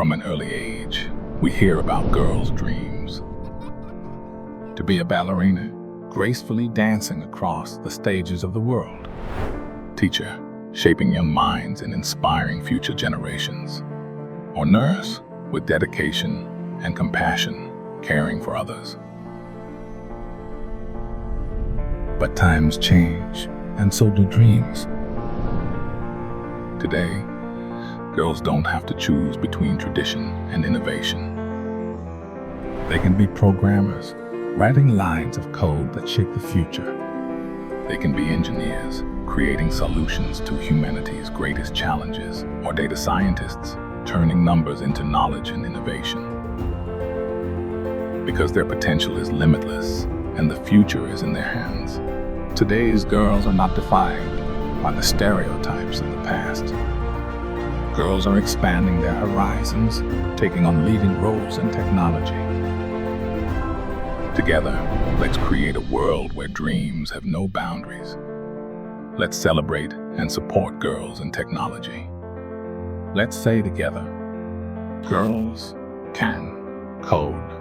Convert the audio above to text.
From an early age, we hear about girls' dreams. To be a ballerina, gracefully dancing across the stages of the world. Teacher, shaping young minds and inspiring future generations. Or nurse, with dedication and compassion, caring for others. But times change, and so do dreams. Today, girls don't have to choose between tradition and innovation. They can be programmers, writing lines of code that shape the future. They can be engineers, creating solutions to humanity's greatest challenges, or data scientists, turning numbers into knowledge and innovation. Because their potential is limitless, and the future is in their hands. Today's girls are not defined by the stereotypes of the past. Girls are expanding their horizons, taking on leading roles in technology. Together, let's create a world where dreams have no boundaries. Let's celebrate and support girls in technology. Let's say together, girls can code.